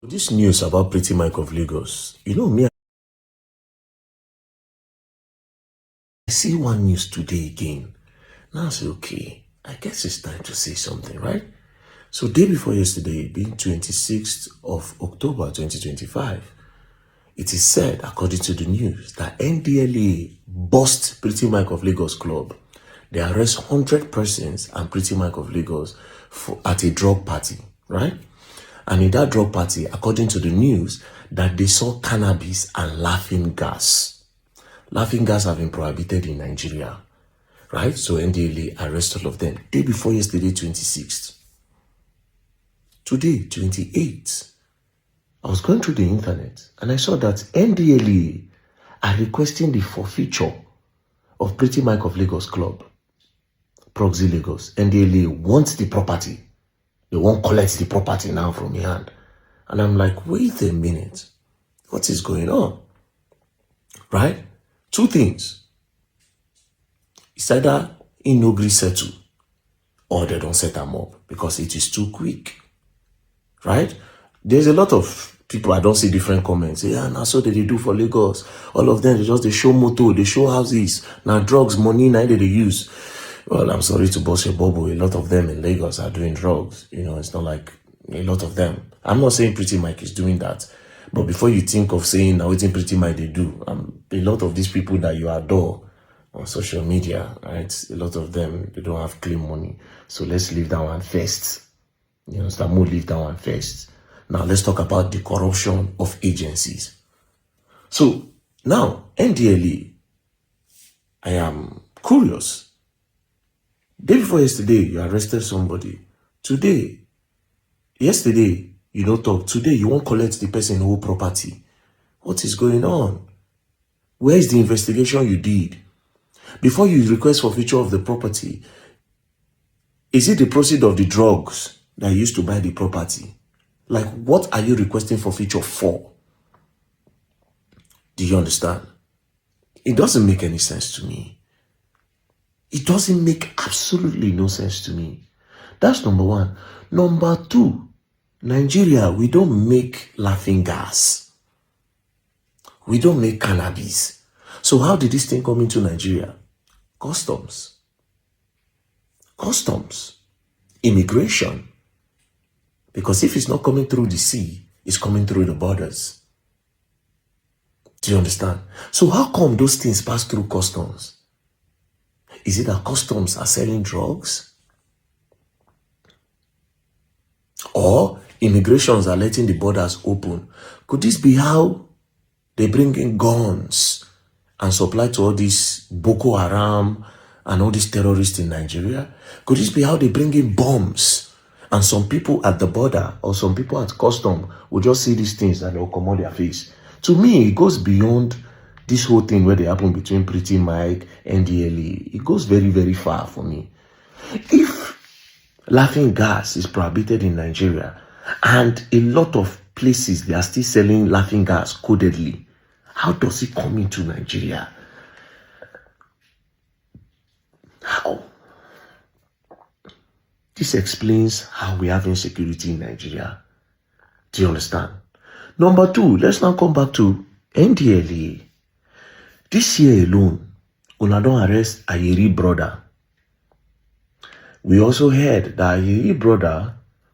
This news about Pretty Mike of Lagos, me, I see one news today again. Now I say, okay, I guess it's time to say something, right? So day before yesterday, being 26th of October 2025, it is said, according to the news, that NDLEA bust Pretty Mike of Lagos club. They arrest 100 persons and Pretty Mike of Lagos at a drug party, right? And in that drug party, according to the news, that they saw cannabis and laughing gas. Laughing gas have been prohibited in Nigeria, right? So NDLEA arrested all of them. Day before yesterday, 26th. Today, 28th. I was going through the internet and I saw that NDLEA are requesting the forfeiture of Pretty Mike of Lagos club. Proxy Lagos. NDLEA wants the property. They won't collect the property now from your hand. And I'm like, wait a minute. What is going on? Right? Two things. It's either in no gree settle or they don't set them up because it is too quick. Right? There's a lot of people, I don't see different comments. Yeah, now so they do for Lagos. All of them, they show motor, they show houses. Now drugs, money, now they use. Well, I'm sorry to burst your bubble. A lot of them in Lagos are doing drugs. It's not like a lot of them. I'm not saying Pretty Mike is doing that. But before you think of saying, now, what Pretty Mike they do, a lot of these people that you adore on social media, right? A lot of them, they don't have clean money. So let's leave that one first. Start more leave that one first. Now, let's talk about the corruption of agencies. So, now, NDLEA, I am curious. Day before yesterday, you arrested somebody. Yesterday, you don't talk. Today, you won't collect the person's whole property. What is going on? Where is the investigation you did? Before you request forfeiture of the property, is it the proceeds of the drugs that you used to buy the property? Like, what are you requesting forfeiture for? Do you understand? It doesn't make any sense to me. It doesn't make absolutely no sense to me. That's number one. Number two, Nigeria, we don't make laughing gas. We don't make cannabis. So how did this thing come into Nigeria? Customs. Customs. Immigration. Because if it's not coming through the sea, it's coming through the borders. Do you understand? So how come those things pass through customs? Is it that customs are selling drugs? Or immigrations are letting the borders open? Could this be how they bring in guns and supply to all these Boko Haram and all these terrorists in Nigeria? Could this be how they bring in bombs? And some people at the border or some people at custom will just see these things and they'll come on their face. To me, it goes beyond this whole thing where they happen between Pretty Mike and NDLEA. It goes very, very far for me. If laughing gas is prohibited in Nigeria and a lot of places they are still selling laughing gas codedly, how does it come into Nigeria? How? This explains how we have insecurity in Nigeria. Do you understand? Number two, let's now come back to NDLEA. This year alone, una don arrest Ayeri brother. We also heard that Ayeri brother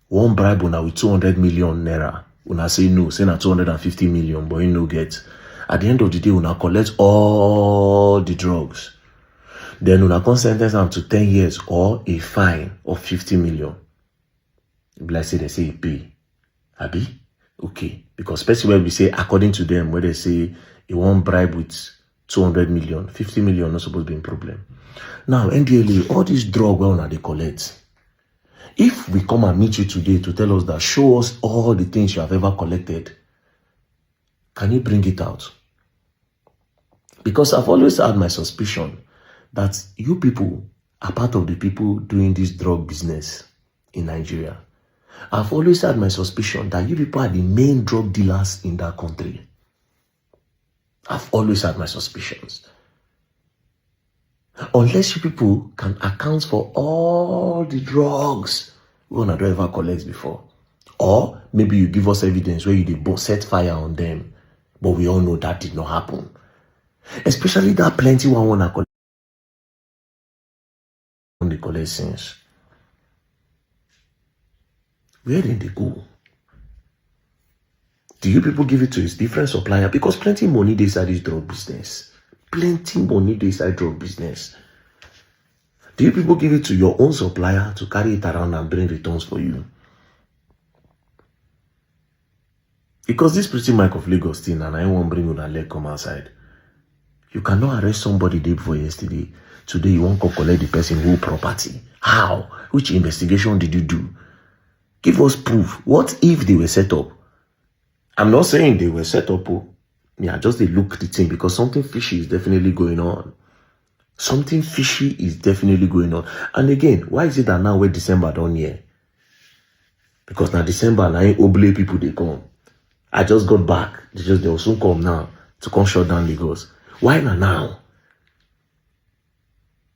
won't bribe una with 200 million naira. Una say no, say na 250 million, but he no get. At the end of the day, una collect all the drugs. Then una can sentence them to 10 years or a fine of 50 million. Like say they say pay. Abi? Okay. Because especially when we say according to them, where they say he won't bribe with 200 million, 50 million not supposed to be a problem. Now, NDLEA, all these drugs, well, now they collect. If we come and meet you today to tell us that, show us all the things you have ever collected, can you bring it out? Because I've always had my suspicion that you people are part of the people doing this drug business in Nigeria. I've always had my suspicion that you people are the main drug dealers in that country. I've always had my suspicions. Unless you people can account for all the drugs we don't ever collect before. Or maybe you give us evidence where you did set fire on them. But we all know that did not happen. Especially that plenty one wanna collect on the collections. Where did they go? Do you people give it to its different supplier? Because plenty money they inside this drug business. Plenty money they inside drug business. Do you people give it to your own supplier to carry it around and bring returns for you? Because this Pretty Mike of Lagos thing, and I won't bring una leg come outside. You cannot arrest somebody day before yesterday. Today you won't go collect the person whole property. How? Which investigation did you do? Give us proof. What if they were set up? I'm not saying they were set up. Oh. Yeah, just they look the thing because something fishy is definitely going on. Something fishy is definitely going on. And again, why is it that now we're December down here? Because now December, now Oble people they come. I just got back. They will soon come now to come shut down Lagos. Why not now?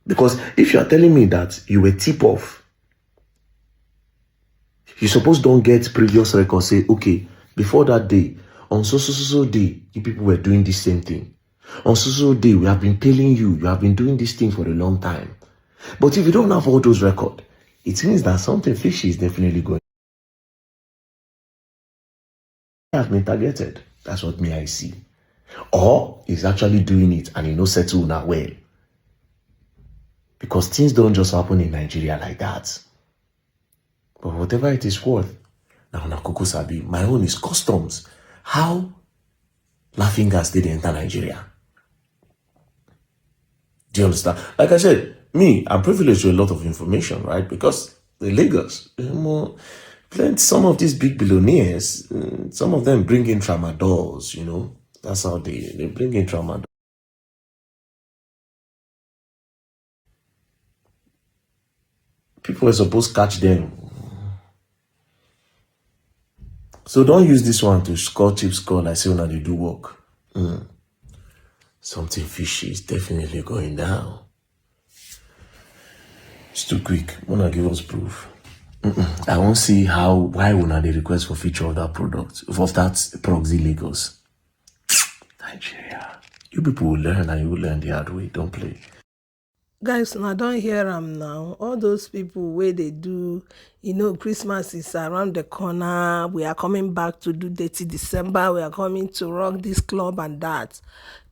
Because if you are telling me that you were tip off, you suppose don't get previous records. Say, okay, before that day, on so day, you people were doing the same thing. On so day, we have been telling you, you have been doing this thing for a long time. But if you don't have all those records, it means that something fishy is definitely going. Has been targeted. That's what I see. Or he's actually doing it and he knows settle now well. Because things don't just happen in Nigeria like that. But whatever it is worth, now Nakoko Sabi, my own is customs. How laughing gas did enter Nigeria? Do you understand? Like I said, me, I'm privileged with a lot of information, right? Because the Lagos, some of these big billionaires, some of them bring in tramadors, you know. That's how they bring in tramadors. People were supposed to catch them. So don't use this one to score cheap score like say when they do work. Something fishy is definitely going down. It's too quick. Wanna give us proof? I won't see why would they request for feature of that product, of that proxy Lagos. Nigeria. You people will learn and you will learn the hard way. Don't play. Guys, now don't hear them now. All those people where they do, Christmas is around the corner. We are coming back to do dirty December. We are coming to rock this club and that.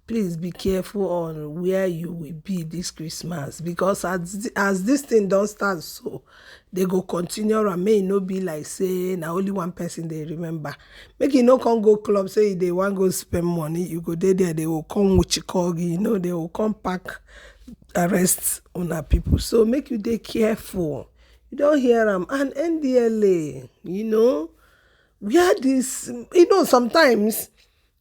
Please be careful on where you will be this Christmas, because as this thing don't start, so they go continue and may no be like say now only one person they remember. Make you no come go club, say they want go spend money, you go there, they will come with Chikogi, they will come pack arrest on our people. So make you dey careful. You don't hear them. And NDLEA, where this, sometimes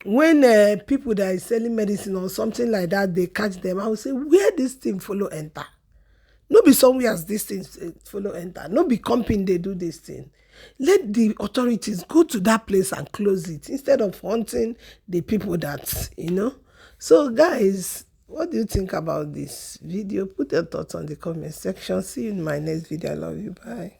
when people that is selling medicine or something like that, they catch them, I will say, where this thing follow enter? No be somewhere as this thing follow enter. No be company they do this thing. Let the authorities go to that place and close it instead of hunting the people that, So guys, what do you think about this video? Put your thoughts on the comment section. See you in my next video. I love you. Bye.